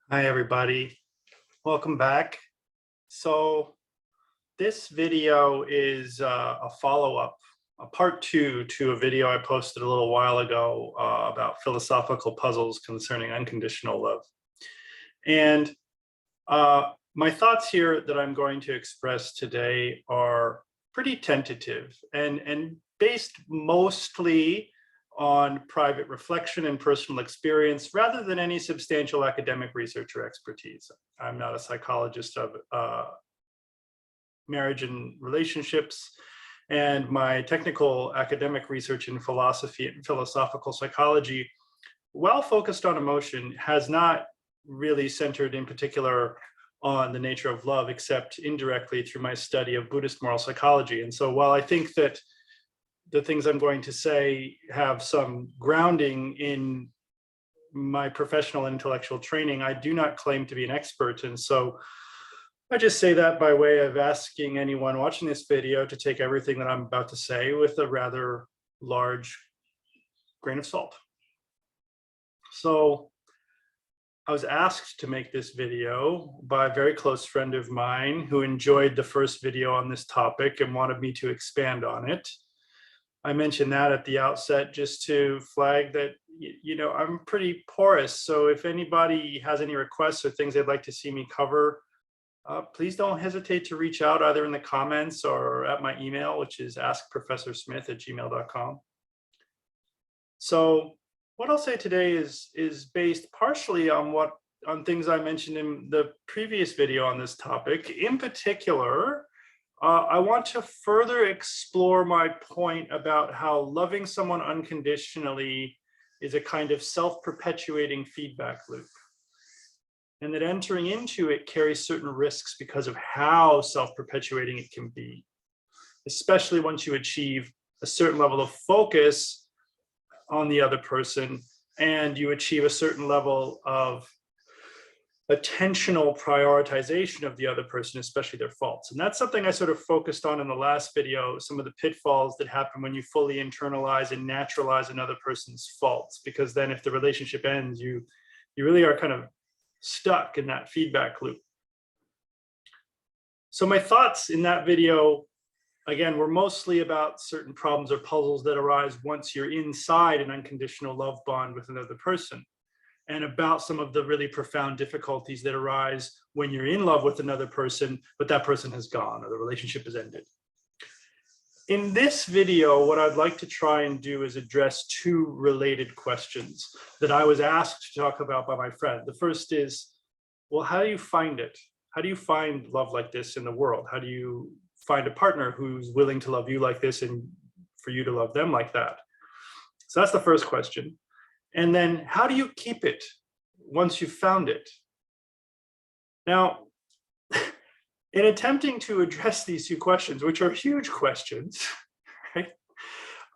Hi, everybody. Welcome back. So this video is a follow-up, a part two to a video I posted a little while ago about philosophical puzzles concerning unconditional love. And my thoughts here that I'm going to express today are pretty tentative and based mostly on private reflection and personal experience rather than any substantial academic research or expertise. I'm not a psychologist of marriage and relationships, and my technical academic research in philosophy and philosophical psychology, while focused on emotion, has not really centered in particular on the nature of love, except indirectly through my study of Buddhist moral psychology. And so while I think that the things I'm going to say have some grounding in my professional and intellectual training, I do not claim to be an expert. And so I just say that by way of asking anyone watching this video to take everything that I'm about to say with a rather large grain of salt. So I was asked to make this video by a very close friend of mine who enjoyed the first video on this topic and wanted me to expand on it. I mentioned that at the outset just to flag that, I'm pretty porous. So if anybody has any requests or things they'd like to see me cover, please don't hesitate to reach out either in the comments or at my email, which is askprofessorsmith@gmail.com. So what I'll say today is based partially on things I mentioned in the previous video on this topic. In particular, I want to further explore my point about how loving someone unconditionally is a kind of self-perpetuating feedback loop, and that entering into it carries certain risks because of how self-perpetuating it can be, especially once you achieve a certain level of focus on the other person and you achieve a certain level of attentional prioritization of the other person, especially their faults. And that's something I sort of focused on in the last video, some of the pitfalls that happen when you fully internalize and naturalize another person's faults, because then if the relationship ends, you really are kind of stuck in that feedback loop. So my thoughts in that video, again, were mostly about certain problems or puzzles that arise once you're inside an unconditional love bond with another person, and about some of the really profound difficulties that arise when you're in love with another person, but that person has gone or the relationship has ended. In this video, what I'd like to try and do is address two related questions that I was asked to talk about by my friend. The first is, well, how do you find it? How do you find love like this in the world? How do you find a partner who's willing to love you like this and for you to love them like that? So that's the first question. And then how do you keep it once you've found it? Now, in attempting to address these two questions, which are huge questions, right,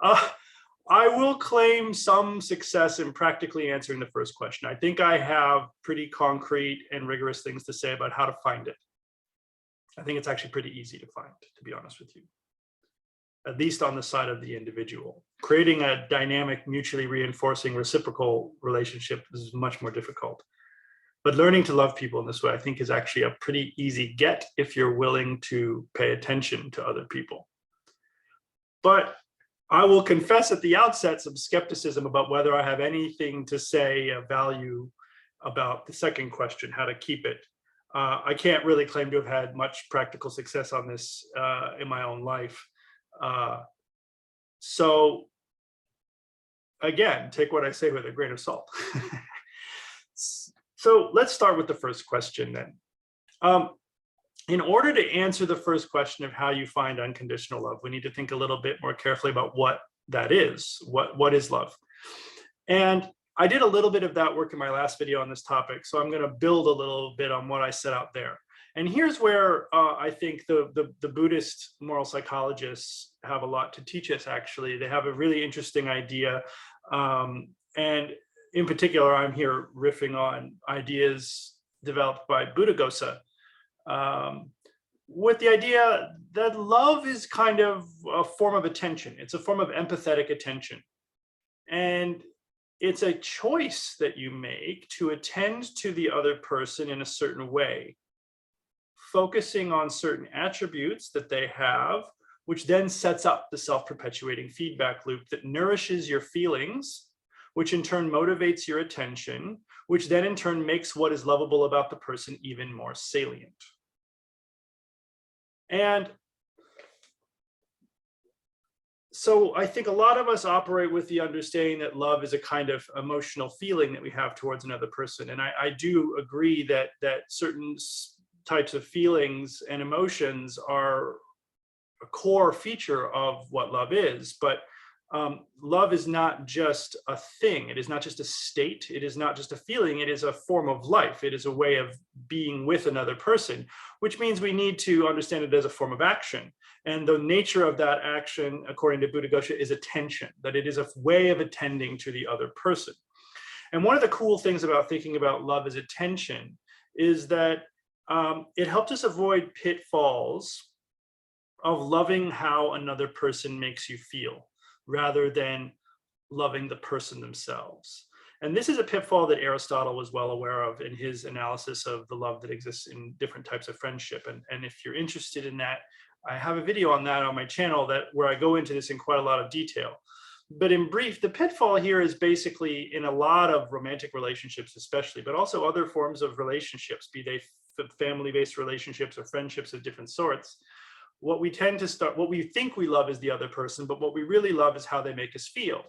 I will claim some success in practically answering the first question. I think I have pretty concrete and rigorous things to say about how to find it. I think it's actually pretty easy to find, to be honest with you, at least on the side of the individual. Creating a dynamic, mutually reinforcing, reciprocal relationship is much more difficult. But learning to love people in this way, I think, is actually a pretty easy get if you're willing to pay attention to other people. But I will confess at the outset some skepticism about whether I have anything to say of value about the second question, how to keep it. I can't really claim to have had much practical success on this in my own life. So again, take what I say with a grain of salt. So let's start with the first question then. In order to answer the first question of how you find unconditional love, we need to think a little bit more carefully about what that is. What is love? And I did a little bit of that work in my last video on this topic, so I'm going to build a little bit on what I set out there. And here's where I think the Buddhist moral psychologists have a lot to teach us, actually. They have a really interesting idea. And in particular, I'm here riffing on ideas developed by Buddhaghosa, with the idea that love is kind of a form of attention. It's a form of empathetic attention. And it's a choice that you make to attend to the other person in a certain way, focusing on certain attributes that they have, which then sets up the self-perpetuating feedback loop that nourishes your feelings, which in turn motivates your attention, which then in turn makes what is lovable about the person even more salient. And so I think a lot of us operate with the understanding that love is a kind of emotional feeling that we have towards another person. And I do agree that certain types of feelings and emotions are a core feature of what love is. But love is not just a thing. It is not just a state. It is not just a feeling. It is a form of life. It is a way of being with another person, which means we need to understand it as a form of action. And the nature of that action, according to Buddhaghosa, is attention, that it is a way of attending to the other person. And one of the cool things about thinking about love as attention is that it helps us avoid pitfalls of loving how another person makes you feel, rather than loving the person themselves. And this is a pitfall that Aristotle was well aware of in his analysis of the love that exists in different types of friendship. And if you're interested in that, I have a video on that on my channel where I go into this in quite a lot of detail. But in brief, the pitfall here is basically in a lot of romantic relationships, especially, but also other forms of relationships, be they family-based relationships or friendships of different sorts. What we think we love is the other person, but what we really love is how they make us feel.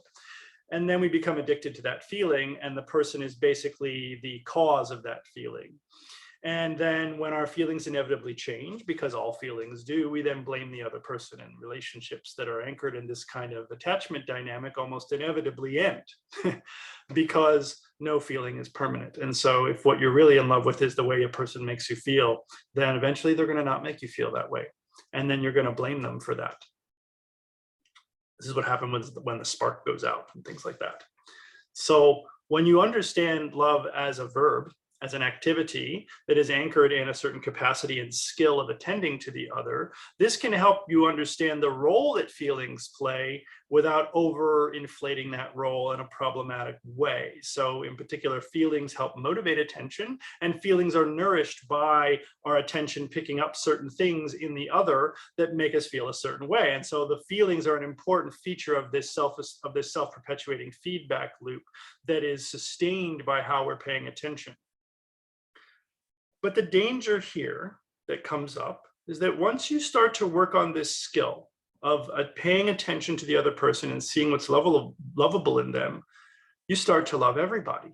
And then we become addicted to that feeling, and the person is basically the cause of that feeling. And then when our feelings inevitably change, because all feelings do, we then blame the other person, and relationships that are anchored in this kind of attachment dynamic almost inevitably end because no feeling is permanent. And so if what you're really in love with is the way a person makes you feel, then eventually they're going to not make you feel that way. And then you're going to blame them for that. This is what happens when the spark goes out and things like that. So when you understand love as a verb, as an activity that is anchored in a certain capacity and skill of attending to the other, this can help you understand the role that feelings play without over-inflating that role in a problematic way. So in particular, feelings help motivate attention, and feelings are nourished by our attention picking up certain things in the other that make us feel a certain way. And so the feelings are an important feature of this self-perpetuating feedback loop that is sustained by how we're paying attention. But the danger here that comes up is that once you start to work on this skill of paying attention to the other person and seeing what's lovable in them, you start to love everybody.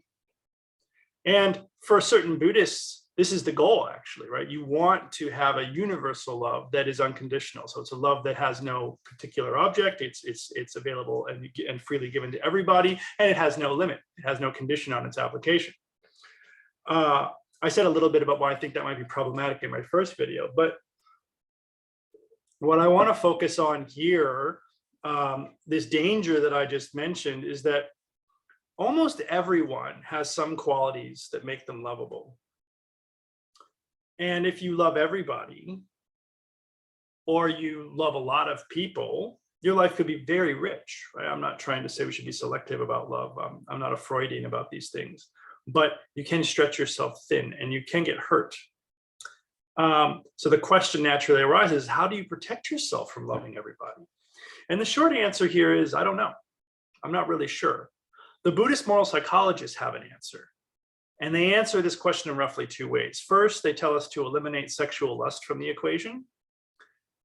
And for certain Buddhists, this is the goal, actually, right? You want to have a universal love that is unconditional. So it's a love that has no particular object. It's available and freely given to everybody, and it has no limit. It has no condition on its application. I said a little bit about why I think that might be problematic in my first video, but what I want to focus on here, this danger that I just mentioned, is that almost everyone has some qualities that make them lovable. And if you love everybody, or you love a lot of people, your life could be very rich, right? I'm not trying to say we should be selective about love. I'm not a Freudian about these things. But you can stretch yourself thin and you can get hurt. So the question naturally arises, how do you protect yourself from loving everybody? And the short answer here is, I don't know. I'm not really sure. The Buddhist moral psychologists have an answer. And they answer this question in roughly two ways. First, they tell us to eliminate sexual lust from the equation.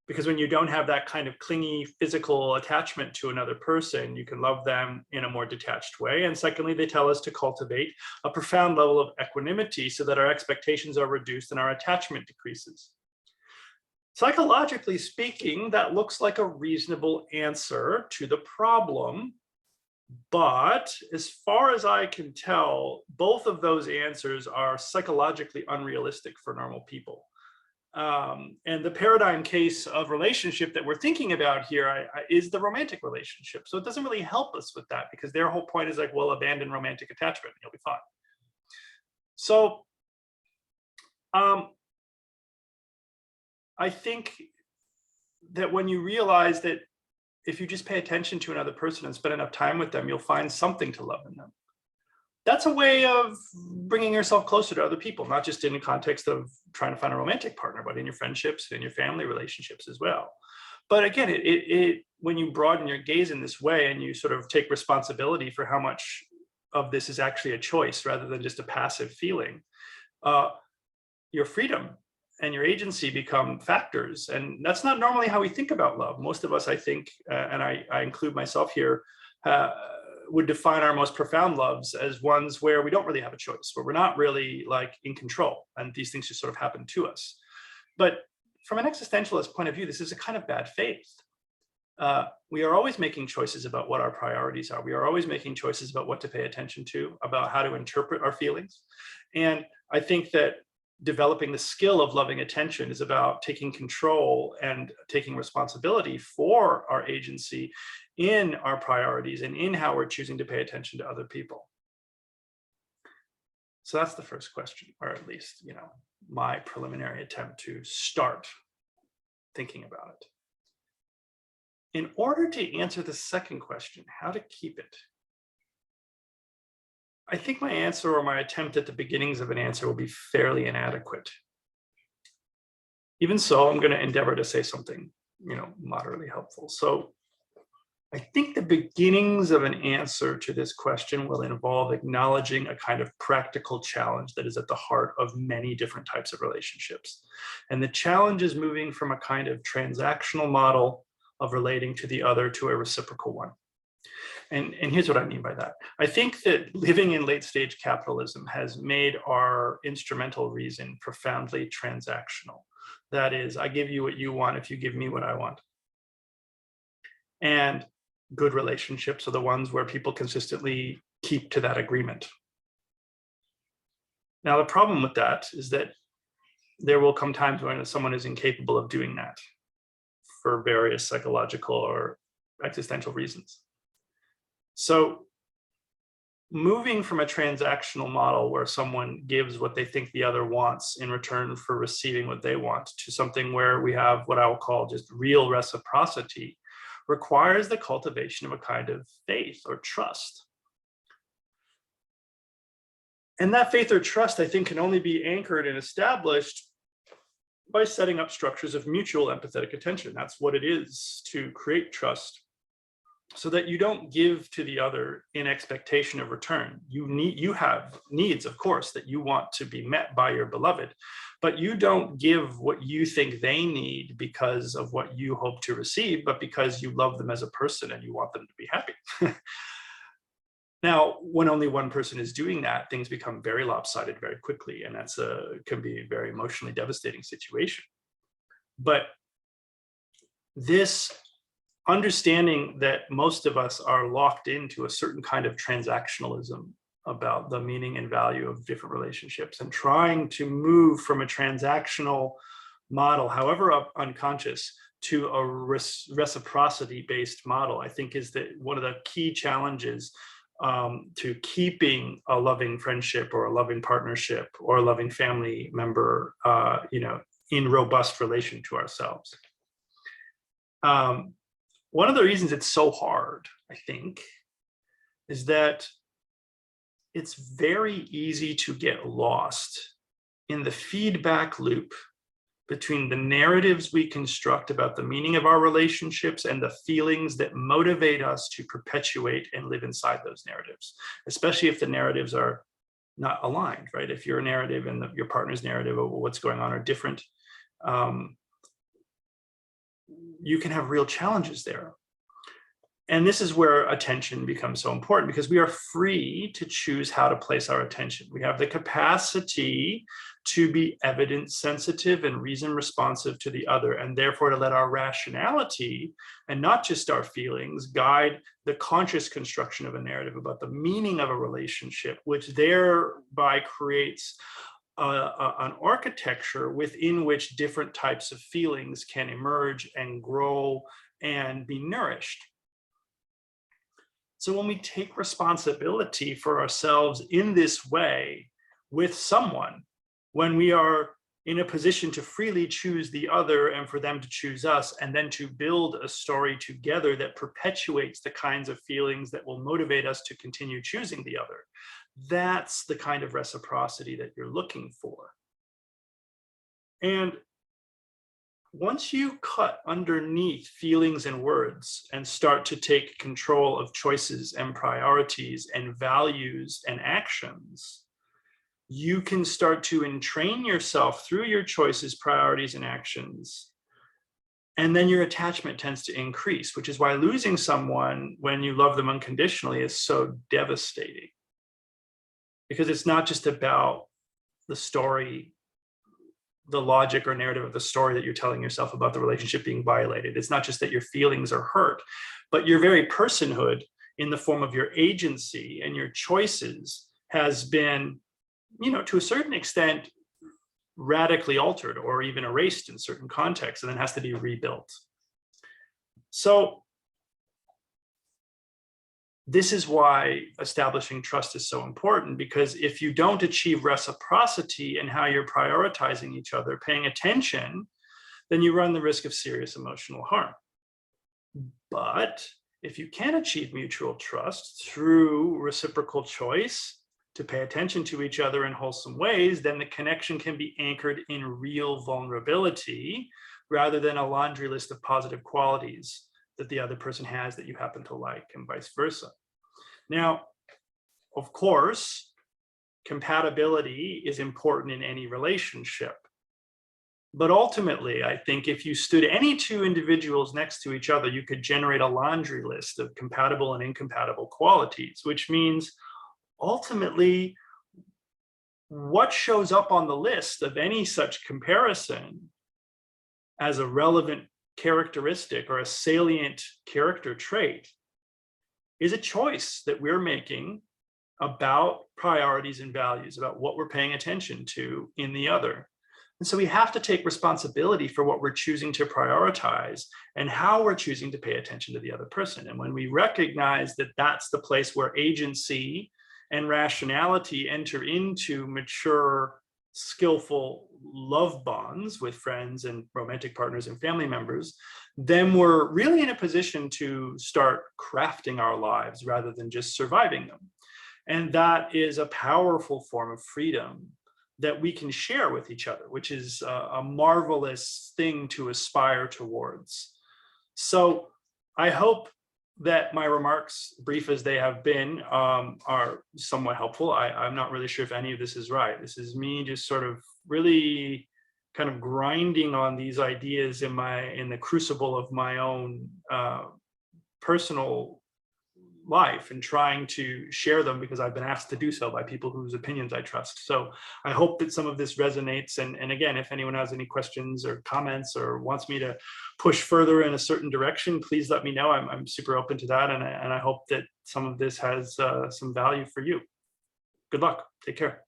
Because when you don't have that kind of clingy physical attachment to another person, you can love them in a more detached way. And secondly, they tell us to cultivate a profound level of equanimity so that our expectations are reduced and our attachment decreases. Psychologically speaking, that looks like a reasonable answer to the problem. But as far as I can tell, both of those answers are psychologically unrealistic for normal people. And the paradigm case of relationship that we're thinking about here is the romantic relationship. So it doesn't really help us with that, because their whole point is like, well, abandon romantic attachment and you'll be fine. So I think that when you realize that if you just pay attention to another person and spend enough time with them, you'll find something to love in them. that's a way of bringing yourself closer to other people, not just in the context of trying to find a romantic partner, but in your friendships and your family relationships as well. But again, when you broaden your gaze in this way and you sort of take responsibility for how much of this is actually a choice rather than just a passive feeling, uh, your freedom and your agency become factors. And that's not normally how we think about love. Most of us, I think, and I include myself here, would define our most profound loves as ones where we don't really have a choice, where we're not really like in control and these things just sort of happen to us. But from an existentialist point of view, this is a kind of bad faith. We are always making choices about what our priorities are. We are always making choices about what to pay attention to, about how to interpret our feelings. And I think that developing the skill of loving attention is about taking control and taking responsibility for our agency in our priorities and in how we're choosing to pay attention to other people. So that's the first question, or at least, my preliminary attempt to start thinking about it. In order to answer the second question, how to keep it, I think my answer, or my attempt at the beginnings of an answer, will be fairly inadequate. Even so, I'm going to endeavor to say something, moderately helpful. So I think the beginnings of an answer to this question will involve acknowledging a kind of practical challenge that is at the heart of many different types of relationships. And the challenge is moving from a kind of transactional model of relating to the other to a reciprocal one. And here's what I mean by that. I think that living in late stage capitalism has made our instrumental reason profoundly transactional. That is, I give you what you want if you give me what I want. And good relationships are the ones where people consistently keep to that agreement. Now, the problem with that is that there will come times when someone is incapable of doing that for various psychological or existential reasons. So moving from a transactional model where someone gives what they think the other wants in return for receiving what they want to something where we have what I will call just real reciprocity requires the cultivation of a kind of faith or trust. And that faith or trust, I think, can only be anchored and established by setting up structures of mutual empathetic attention. That's what it is to create trust, so that you don't give to the other in expectation of return. You have needs, of course, that you want to be met by your beloved, but you don't give what you think they need because of what you hope to receive, but because you love them as a person and you want them to be happy. Now, when only one person is doing that, things become very lopsided very quickly, and can be a very emotionally devastating situation. But this understanding that most of us are locked into a certain kind of transactionalism about the meaning and value of different relationships, and trying to move from a transactional model, however unconscious, to a reciprocity-based model, I think is one of the key challenges to keeping a loving friendship or a loving partnership or a loving family member, in robust relation to ourselves. One of the reasons it's so hard, I think, is that it's very easy to get lost in the feedback loop between the narratives we construct about the meaning of our relationships and the feelings that motivate us to perpetuate and live inside those narratives, especially if the narratives are not aligned, right? If your narrative and your partner's narrative of what's going on are different, you can have real challenges there. And this is where attention becomes so important, because we are free to choose how to place our attention. We have the capacity to be evidence sensitive and reason responsive to the other, and therefore to let our rationality and not just our feelings guide the conscious construction of a narrative about the meaning of a relationship, which thereby creates an architecture within which different types of feelings can emerge and grow and be nourished. So when we take responsibility for ourselves in this way with someone, when we are in a position to freely choose the other and for them to choose us, and then to build a story together that perpetuates the kinds of feelings that will motivate us to continue choosing the other, That's the kind of reciprocity that you're looking for. And once you cut underneath feelings and words and start to take control of choices and priorities and values and actions, you can start to entrain yourself through your choices, priorities, and actions. And then your attachment tends to increase, which is why losing someone when you love them unconditionally is so devastating. Because it's not just about the story, the logic or narrative of the story that you're telling yourself about the relationship being violated. It's not just that your feelings are hurt, but your very personhood in the form of your agency and your choices has been, to a certain extent, radically altered or even erased in certain contexts, and then has to be rebuilt. So this is why establishing trust is so important, because if you don't achieve reciprocity in how you're prioritizing each other, paying attention, then you run the risk of serious emotional harm. But if you can achieve mutual trust through reciprocal choice to pay attention to each other in wholesome ways, then the connection can be anchored in real vulnerability rather than a laundry list of positive qualities that the other person has that you happen to like, and vice versa. Now, of course, compatibility is important in any relationship. But ultimately, I think if you stood any two individuals next to each other, you could generate a laundry list of compatible and incompatible qualities, which means ultimately, what shows up on the list of any such comparison as a relevant characteristic or a salient character trait is a choice that we're making about priorities and values, about what we're paying attention to in the other. And so we have to take responsibility for what we're choosing to prioritize and how we're choosing to pay attention to the other person. And when we recognize that that's the place where agency and rationality enter into mature, skillful love bonds with friends and romantic partners and family members, then we're really in a position to start crafting our lives rather than just surviving them. And that is a powerful form of freedom that we can share with each other, which is a marvelous thing to aspire towards. So I hope that my remarks, brief as they have been, are somewhat helpful. I'm not really sure if any of this is right. This is me just sort of really kind of grinding on these ideas in the crucible of my own personal life and trying to share them because I've been asked to do so by people whose opinions I trust. So I hope that some of this resonates. And again, if anyone has any questions or comments or wants me to push further in a certain direction, please let me know. I'm super open to that. And I hope that some of this has some value for you. Good luck. Take care.